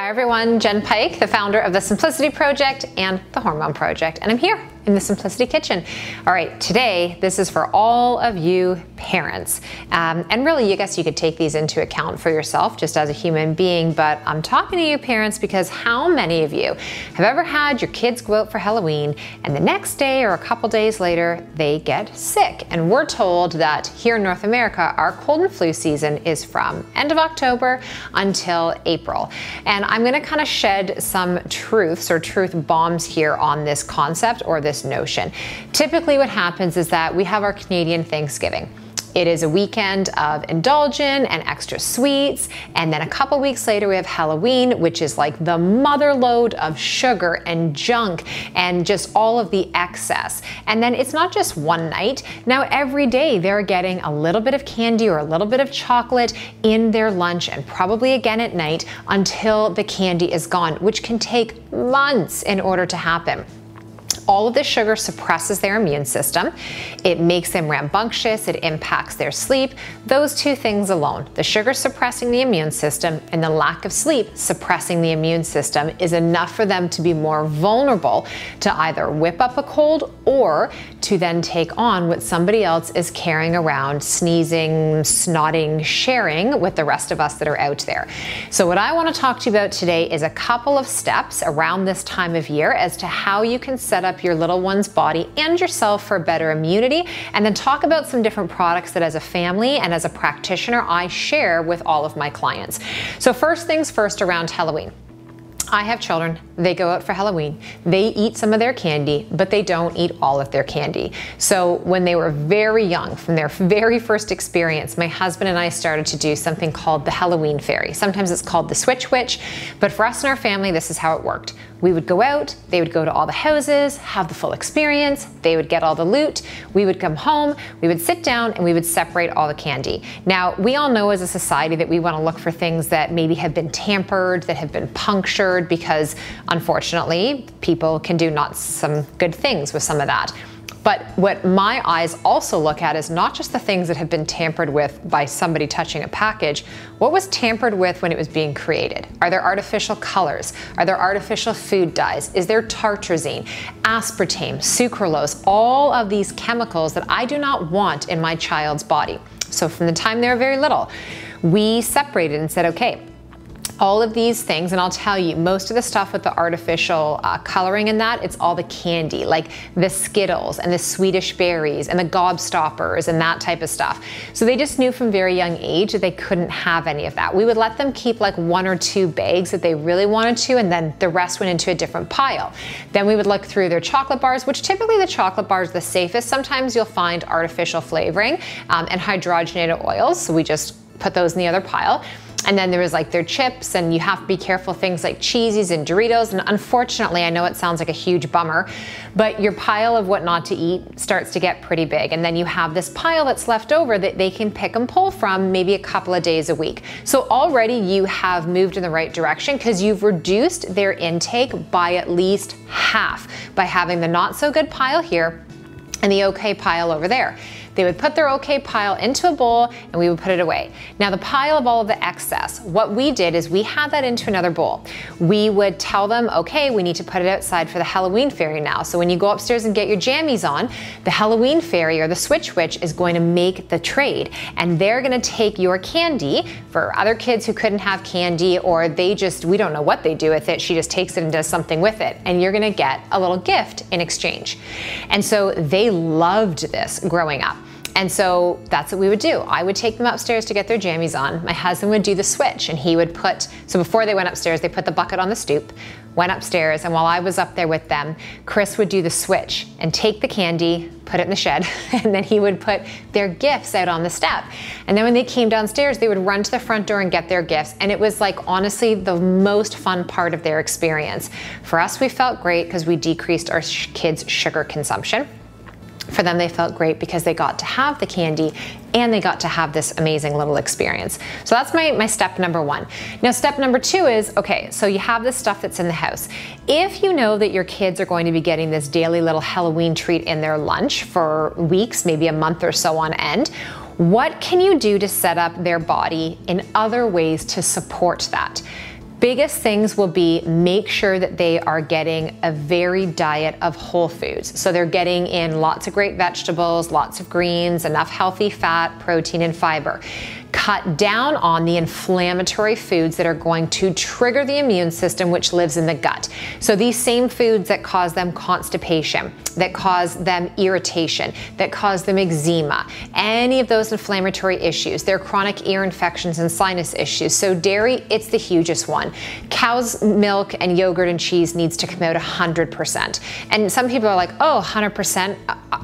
Hi everyone, Jen Pike, the founder of the Simplicity Project and the Hormone Project, and I'm here in the Simplicity Kitchen. All right, today this is for all of you parents, and really I guess you could take these into account for yourself just as a human being, but I'm talking to you parents because how many of you have ever had your kids go out for Halloween and the next day or a couple days later they get sick? And we're told that here in North America our cold and flu season is from end of October until April. And I'm going to kind of shed some truths or truth bombs here on this concept or this notion. Typically what happens is that we have our Canadian Thanksgiving. It is a weekend of indulgent and extra sweets, and then a couple weeks later we have Halloween, which is like the mother load of sugar and junk and just all of the excess. And then it's not just one night. Now every day they're getting a little bit of candy or a little bit of chocolate in their lunch and probably again at night until the candy is gone, which can take months in order to happen. All of this sugar suppresses their immune system. It makes them rambunctious. It impacts their sleep. Those two things alone, the sugar suppressing the immune system and the lack of sleep suppressing the immune system, is enough for them to be more vulnerable to either whip up a cold or to then take on what somebody else is carrying around, sneezing, snotting, sharing with the rest of us that are out there. So what I want to talk to you about today is a couple of steps around this time of year as to how you can set up your little one's body and yourself for better immunity, and then talk about some different products that as a family and as a practitioner I share with all of my clients. So first things first, around Halloween. I have children, they go out for Halloween, they eat some of their candy, but they don't eat all of their candy. So when they were very young, from their very first experience, my husband and I started to do something called the Halloween fairy. Sometimes it's called the switch witch, but for us and our family, this is how it worked. We would go out, they would go to all the houses, have the full experience, they would get all the loot, we would come home, we would sit down and we would separate all the candy. Now, we all know as a society that we want to look for things that maybe have been tampered, that have been punctured, because unfortunately, people can do not some good things with some of that. But what my eyes also look at is not just the things that have been tampered with by somebody touching a package. What was tampered with when it was being created? Are there artificial colors? Are there artificial food dyes? Is there tartrazine, aspartame, sucralose, all of these chemicals that I do not want in my child's body? So from the time they were very little, we separated and said, okay, all of these things, and I'll tell you, most of the stuff with the artificial coloring in that, it's all the candy, like the Skittles and the Swedish berries and the gobstoppers and that type of stuff. So they just knew from very young age that they couldn't have any of that. We would let them keep like 1 or 2 bags that they really wanted to, and then the rest went into a different pile. Then we would look through their chocolate bars, which typically the chocolate bar is the safest. Sometimes you'll find artificial flavoring and hydrogenated oils, so we just put those in the other pile. And then there was like their chips, and you have to be careful things like cheesies and Doritos. And unfortunately, I know it sounds like a huge bummer, but your pile of what not to eat starts to get pretty big. And then you have this pile that's left over that they can pick and pull from maybe a couple of days a week. So already you have moved in the right direction because you've reduced their intake by at least half by having the not so good pile here and the okay pile over there. They would put their okay pile into a bowl and we would put it away. Now the pile of all of the excess, what we did is we had that into another bowl. We would tell them, okay, we need to put it outside for the Halloween fairy now. So when you go upstairs and get your jammies on, the Halloween fairy or the switch witch is going to make the trade, and they're gonna take your candy for other kids who couldn't have candy, or we don't know what they do with it. She just takes it and does something with it, and you're gonna get a little gift in exchange. And so they loved this growing up. And so that's what we would do. I would take them upstairs to get their jammies on. My husband would do the switch, and he would so before they went upstairs, they put the bucket on the stoop, went upstairs, and while I was up there with them, Chris would do the switch and take the candy, put it in the shed, and then he would put their gifts out on the step. And then when they came downstairs, they would run to the front door and get their gifts. And it was like, honestly, the most fun part of their experience. For us, we felt great because we decreased our kids' sugar consumption. For them, they felt great because they got to have the candy and they got to have this amazing little experience. So that's my step number 1. Now, step number 2 is, okay, so you have this stuff that's in the house. If you know that your kids are going to be getting this daily little Halloween treat in their lunch for weeks, maybe a month or so on end, what can you do to set up their body in other ways to support that? biggest things will be make sure that they are getting a varied diet of whole foods. So they're getting in lots of great vegetables, lots of greens, enough healthy fat, protein, and fiber. Cut down on the inflammatory foods that are going to trigger the immune system, which lives in the gut. So these same foods that cause them constipation, that cause them irritation, that cause them eczema, any of those inflammatory issues, their chronic ear infections and sinus issues. So dairy, it's the hugest one. Cow's milk and yogurt and cheese needs to come out 100%. And some people are like, oh, 100%.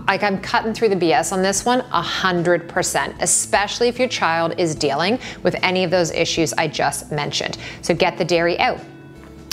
Like, I'm cutting through the BS on this one, 100%, especially if your child is dealing with any of those issues I just mentioned. So get the dairy out.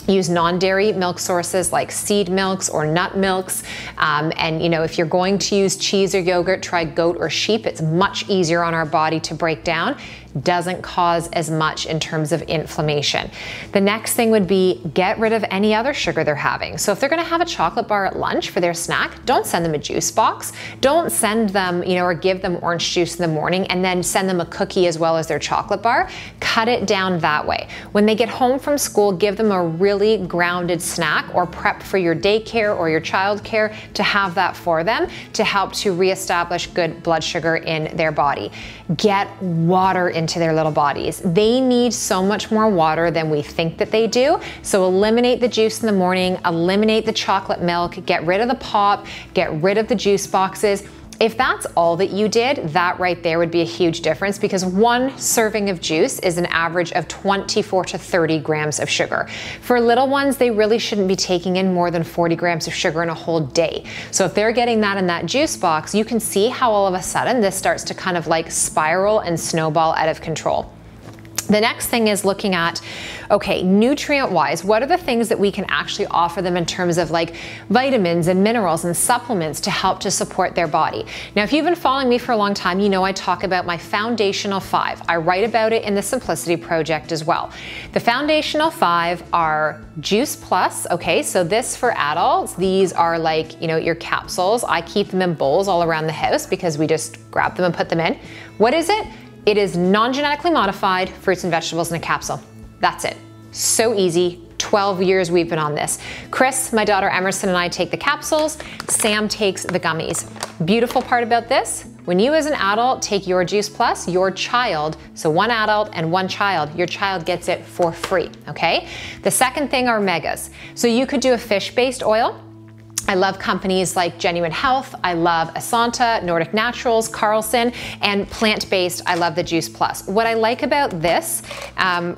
Use non-dairy milk sources like seed milks or nut milks. And you know, if you're going to use cheese or yogurt, try goat or sheep. It's much easier on our body to break down. Doesn't cause as much in terms of inflammation. The next thing would be get rid of any other sugar they're having. So if they're gonna have a chocolate bar at lunch for their snack, don't send them a juice box. Don't send them, you know, or give them orange juice in the morning and then send them a cookie as well as their chocolate bar. Cut it down that way. When they get home from school, give them a really grounded snack or prep for your daycare or your childcare to have that for them to help to reestablish good blood sugar in their body. Get water into their little bodies. They need so much more water than we think that they do. So eliminate the juice in the morning, eliminate the chocolate milk, get rid of the pop, get rid of the juice boxes. If that's all that you did, that right there would be a huge difference, because one serving of juice is an average of 24 to 30 grams of sugar. For little ones, they really shouldn't be taking in more than 40 grams of sugar in a whole day. So if they're getting that in that juice box, you can see how all of a sudden this starts to kind of like spiral and snowball out of control. The next thing is looking at, okay, nutrient-wise, what are the things that we can actually offer them in terms of like vitamins and minerals and supplements to help to support their body? Now, if you've been following me for a long time, you know I talk about my foundational 5. I write about it in the Simplicity Project as well. The foundational 5 are Juice Plus, okay, so this for adults, these are like, you know, your capsules. I keep them in bowls all around the house because we just grab them and put them in. What is it? It is non-genetically modified fruits and vegetables in a capsule. That's it. So easy. 12 years we've been on this. Chris, my daughter Emerson, and I take the capsules. Sam takes the gummies. Beautiful part about this, when you as an adult take your Juice Plus, your child, so one adult and one child, your child gets it for free, okay? The second thing are megas. So you could do a fish-based oil. I love companies like Genuine Health, I love Asanta, Nordic Naturals, Carlson, and plant-based, I love the Juice Plus. What I like about this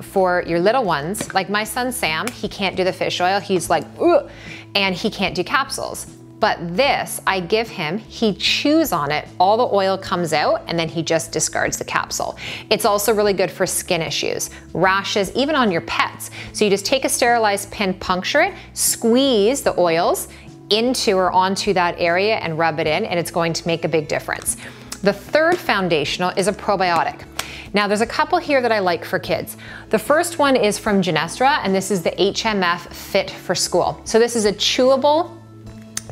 for your little ones, like my son Sam, he can't do the fish oil, he's like, ugh, and he can't do capsules. But this, I give him, he chews on it, all the oil comes out, and then he just discards the capsule. It's also really good for skin issues, rashes, even on your pets. So you just take a sterilized pin, puncture it, squeeze the oils into or onto that area and rub it in, and it's going to make a big difference. The third foundational is a probiotic. Now there's a couple here that I like for kids. The first one is from Genestra, and this is the HMF Fit for School. So this is a chewable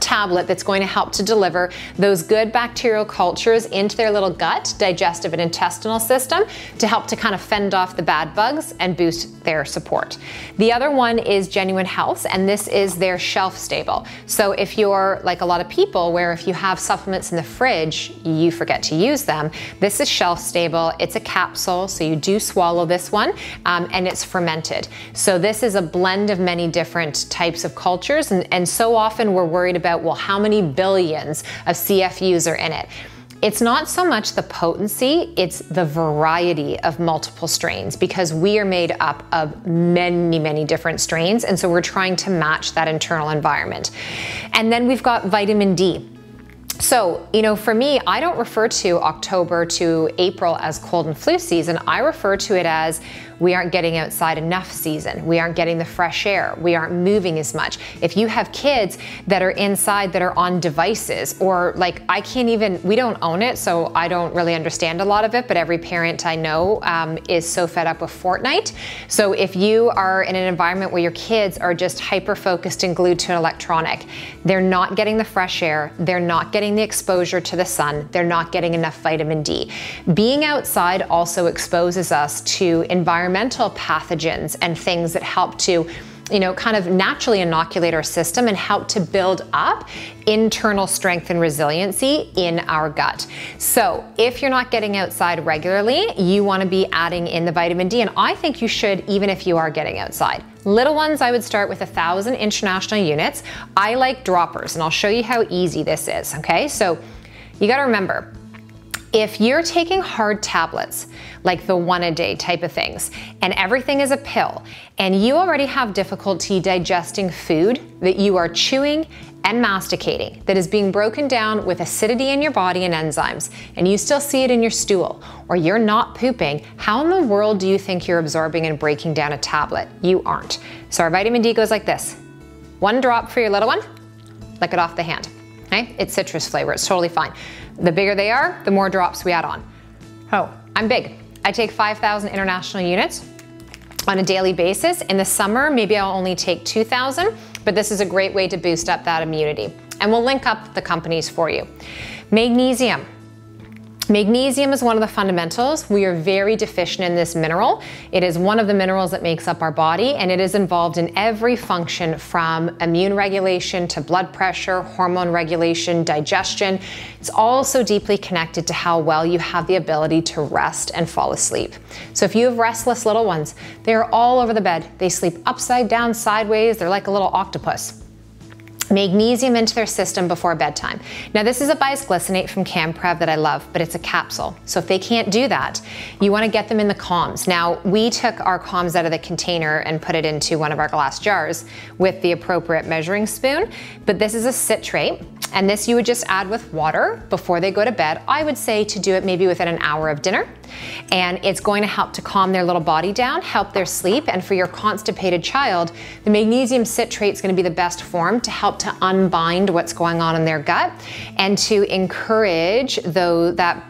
tablet that's going to help to deliver those good bacterial cultures into their little gut, digestive and intestinal system to help to kind of fend off the bad bugs and boost their support. The other one is Genuine Health, and this is their shelf stable. So if you're like a lot of people where if you have supplements in the fridge, you forget to use them, this is shelf stable. It's a capsule, so you do swallow this one, and it's fermented. So this is a blend of many different types of cultures, and so often we're worried about, well, how many billions of CFUs are in it? It's not so much the potency, it's the variety of multiple strains, because we are made up of many, many different strains, and so we're trying to match that internal environment. And then we've got vitamin D. So, you know, for me, I don't refer to October to April as cold and flu season. I refer to it as we aren't getting outside enough season. We aren't getting the fresh air. We aren't moving as much. If you have kids that are inside that are on devices, or like I can't even, we don't own it, so I don't really understand a lot of it, but every parent I know is so fed up with Fortnite. So if you are in an environment where your kids are just hyper-focused and glued to an electronic, they're not getting the fresh air, they're not getting the exposure to the sun, they're not getting enough vitamin D. Being outside also exposes us to environmental environmental pathogens and things that help to, you know, kind of naturally inoculate our system and help to build up internal strength and resiliency in our gut. So if you're not getting outside regularly, you want to be adding in the vitamin D, and I think you should even if you are getting outside. Little ones, I would start with 1,000 international units. I like droppers, and I'll show you how easy this is, okay? So you got to remember, if you're taking hard tablets, like the 1 a day type of things, and everything is a pill, and you already have difficulty digesting food that you are chewing and masticating, that is being broken down with acidity in your body and enzymes, and you still see it in your stool, or you're not pooping, how in the world do you think you're absorbing and breaking down a tablet? You aren't. So our vitamin D goes like this. 1 drop for your little one, lick it off the hand. Okay? It's citrus flavor, it's totally fine. The bigger they are, the more drops we add on. Oh, I'm big. I take 5,000 international units on a daily basis. In the summer, maybe I'll only take 2,000, but this is a great way to boost up that immunity. And we'll link up the companies for you. Magnesium. Magnesium is one of the fundamentals. We are very deficient in this mineral. It is one of the minerals that makes up our body, and it is involved in every function from immune regulation to blood pressure, hormone regulation, digestion. It's also deeply connected to how well you have the ability to rest and fall asleep. So if you have restless little ones, they're all over the bed. They sleep upside down, sideways. They're like a little octopus. Magnesium into their system before bedtime. Now this is a bisglycinate from Camprev that I love, but it's a capsule. So if they can't do that, you want to get them in the calms. Now we took our calms out of the container and put it into one of our glass jars with the appropriate measuring spoon, but this is a citrate, and this you would just add with water before they go to bed. I would say to do it maybe within an hour of dinner, and it's going to help to calm their little body down, help their sleep, and for your constipated child, the magnesium citrate is going to be the best form to help to unbind what's going on in their gut and to encourage that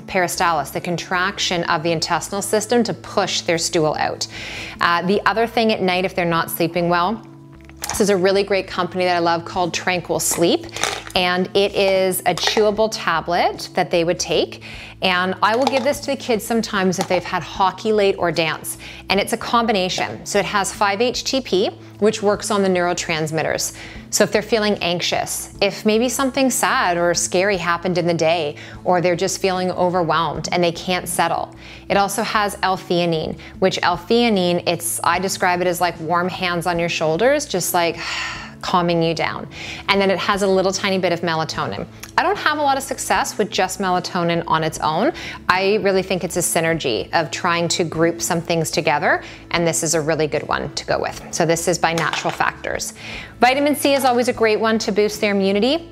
peristalsis, the contraction of the intestinal system, to push their stool out. The other thing at night, if they're not sleeping well, this is a really great company that I love called Tranquil Sleep, and it is a chewable tablet that they would take. And I will give this to the kids sometimes if they've had hockey late or dance. And it's a combination. So it has 5-HTP, which works on the neurotransmitters. So if they're feeling anxious, if maybe something sad or scary happened in the day, or they're just feeling overwhelmed and they can't settle. It also has L-theanine, which L-theanine, I describe it as like warm hands on your shoulders, just like calming you down. And then it has a little tiny bit of melatonin. I don't have a lot of success with just melatonin on its own. I really think it's a synergy of trying to group some things together, and this is a really good one to go with. So this is by Natural Factors. Vitamin C is always a great one to boost their immunity.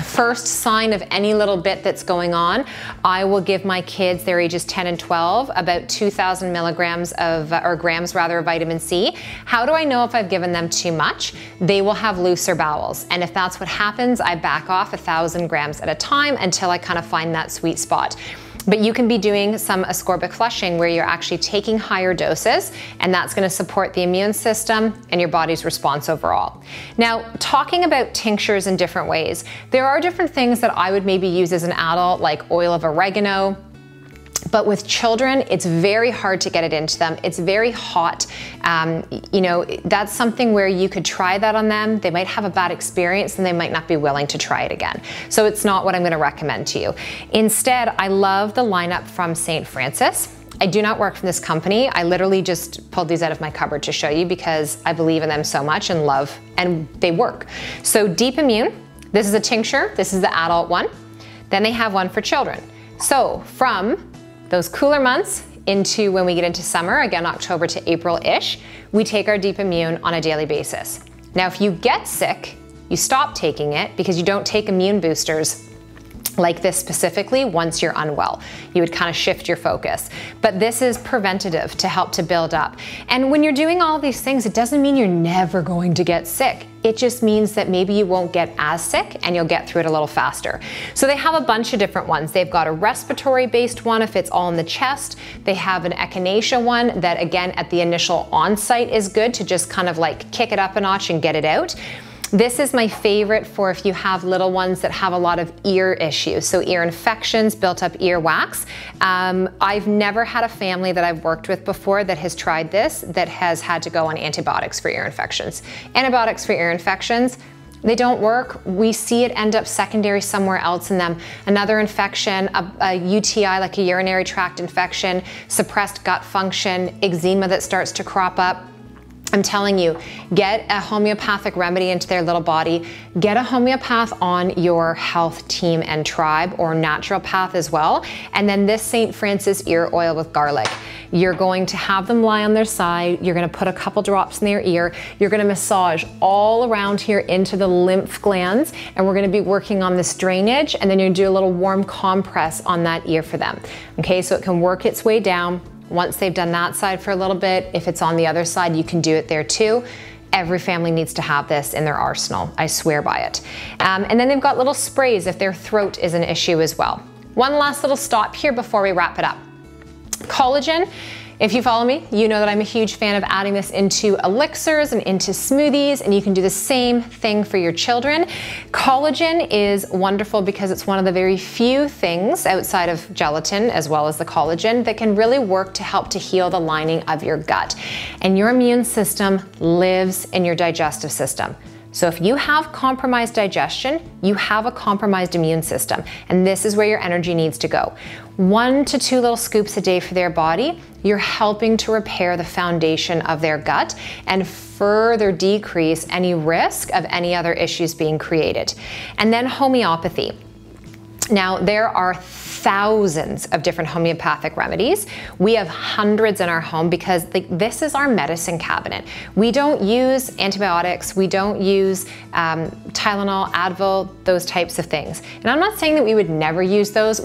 First sign of any little bit that's going on, I will give my kids, their ages 10 and 12, about 2,000 milligrams of, or grams rather, of vitamin C. How do I know if I've given them too much? They will have looser bowels. And if that's what happens, I back off 1,000 grams at a time until I kind of find that sweet spot. But you can be doing some ascorbic flushing where you're actually taking higher doses, and that's going to support the immune system and your body's response overall. Now, talking about tinctures in different ways, there are different things that I would maybe use as an adult, like oil of oregano. But with children, it's very hard to get it into them. It's very hot. You know, that's something where you could try that on them. They might have a bad experience and they might not be willing to try it again. So it's not what I'm going to recommend to you. Instead, I love the lineup from St. Francis. I do not work for this company. I literally just pulled these out of my cupboard to show you because I believe in them so much and love, and they work. So Deep Immune, this is a tincture. This is the adult one. Then they have one for children. So from those cooler months into when we get into summer, again, October to April-ish, we take our Deep Immune on a daily basis. Now, if you get sick, you stop taking it because you don't take immune boosters like this specifically once you're unwell. You would kind of shift your focus. But this is preventative to help to build up. And when you're doing all these things, it doesn't mean you're never going to get sick. It just means that maybe you won't get as sick and you'll get through it a little faster. So they have a bunch of different ones. They've got a respiratory based one if it's all in the chest. They have an echinacea one that, again, at the initial onset is good to just kind of like kick it up a notch and get it out. This is my favorite for if you have little ones that have a lot of ear issues, so ear infections, built up ear wax. I've never had a family that I've worked with before that has tried this that has had to go on antibiotics for ear infections. Antibiotics for ear infections, they don't work. We see it end up secondary somewhere else in them. Another infection, a UTI, like a urinary tract infection, suppressed gut function, eczema that starts to crop up. I'm telling you, get a homeopathic remedy into their little body. Get a homeopath on your health team and tribe, or naturopath as well. And then this St. Francis ear oil with garlic. You're going to have them lie on their side. You're gonna put a couple drops in their ear. You're gonna massage all around here into the lymph glands, and we're gonna be working on this drainage, and then you're gonna do a little warm compress on that ear for them. Okay, so it can work its way down. Once they've done that side for a little bit, if it's on the other side, you can do it there too. Every family needs to have this in their arsenal. I swear by it. And then they've got little sprays if their throat is an issue as well. One last little stop here before we wrap it up. Collagen. If you follow me, you know that I'm a huge fan of adding this into elixirs and into smoothies, and you can do the same thing for your children. Collagen is wonderful because it's one of the very few things outside of gelatin, as well as the collagen, that can really work to help to heal the lining of your gut. And your immune system lives in your digestive system. So if you have compromised digestion, you have a compromised immune system, and this is where your energy needs to go. 1 to 2 little scoops a day for their body, you're helping to repair the foundation of their gut and further decrease any risk of any other issues being created. And then homeopathy. Now, there are thousands of different homeopathic remedies. We have hundreds in our home because this is our medicine cabinet. We don't use antibiotics. We don't use Tylenol, Advil, those types of things. And I'm not saying that we would never use those.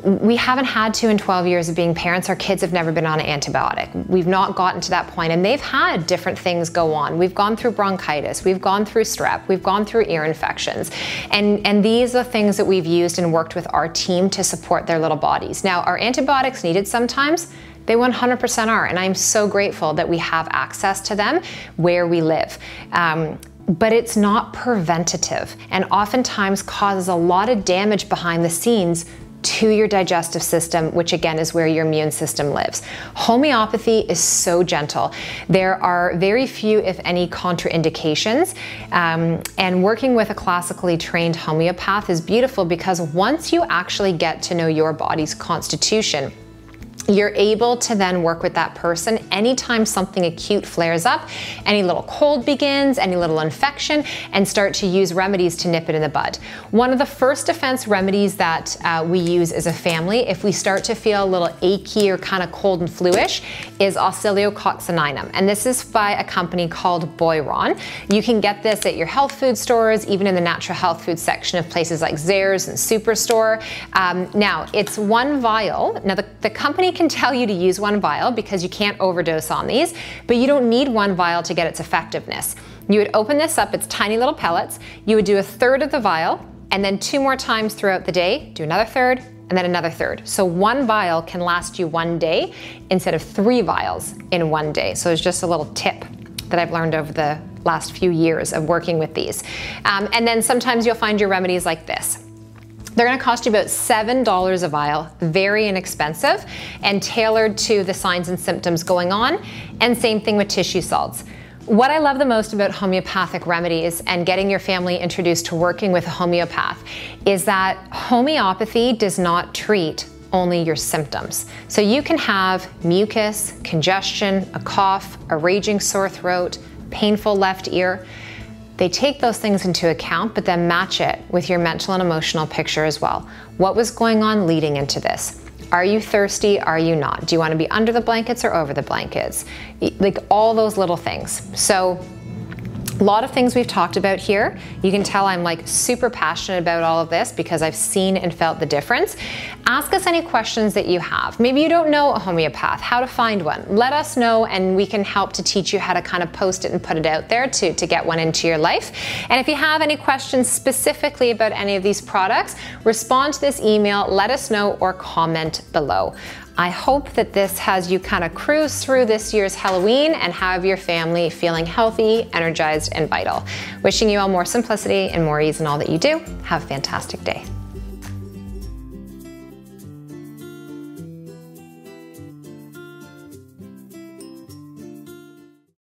We haven't had to in 12 years of being parents. Our kids have never been on an antibiotic. We've not gotten to that point, and they've had different things go on. We've gone through bronchitis, we've gone through strep, we've gone through ear infections. And these are things that we've used and worked with our team to support their little bodies. Now, are antibiotics needed sometimes? They 100% are, and I'm so grateful that we have access to them where we live. But it's not preventative, and oftentimes causes a lot of damage behind the scenes to your digestive system, which again is where your immune system lives. Homeopathy is so gentle. There are very few, if any, contraindications. And working with a classically trained homeopath is beautiful because once you actually get to know your body's constitution, you're able to then work with that person anytime something acute flares up, any little cold begins, any little infection, and start to use remedies to nip it in the bud. One of the first defense remedies that we use as a family, if we start to feel a little achy or kind of cold and fluish, is Oscillococcinum. And this is by a company called Boiron. You can get this at your health food stores, even in the natural health food section of places like Zehrs and Superstore. Now, it's 1 vial. Now, the company can tell you to use 1 vial because you can't overdose on these, but you don't need 1 vial to get its effectiveness. You would open this up, it's tiny little pellets. You would do 1/3 of the vial, and then 2 more times throughout the day, do another 1/3, and then another 1/3. So 1 vial can last you 1 day instead of 3 vials in 1 day. So it's just a little tip that I've learned over the last few years of working with these. And then sometimes you'll find your remedies like this. They're gonna cost you about $7 a vial, very inexpensive, and tailored to the signs and symptoms going on, and same thing with tissue salts. What I love the most about homeopathic remedies and getting your family introduced to working with a homeopath is that homeopathy does not treat only your symptoms. So you can have mucus, congestion, a cough, a raging sore throat, painful left ear. They take those things into account, but then match it with your mental and emotional picture as well. What was going on leading into this? Are you thirsty? Are you not? Do you want to be under the blankets or over the blankets? Like all those little things. So a lot of things we've talked about here. You can tell I'm like super passionate about all of this because I've seen and felt the difference. Ask us any questions that you have. Maybe you don't know a homeopath, how to find one. Let us know and we can help to teach you how to kind of post it and put it out there to get one into your life. And if you have any questions specifically about any of these products, respond to this email, let us know, or comment below. I hope that this has you kind of cruise through this year's Halloween and have your family feeling healthy, energized, and vital. Wishing you all more simplicity and more ease in all that you do. Have a fantastic day.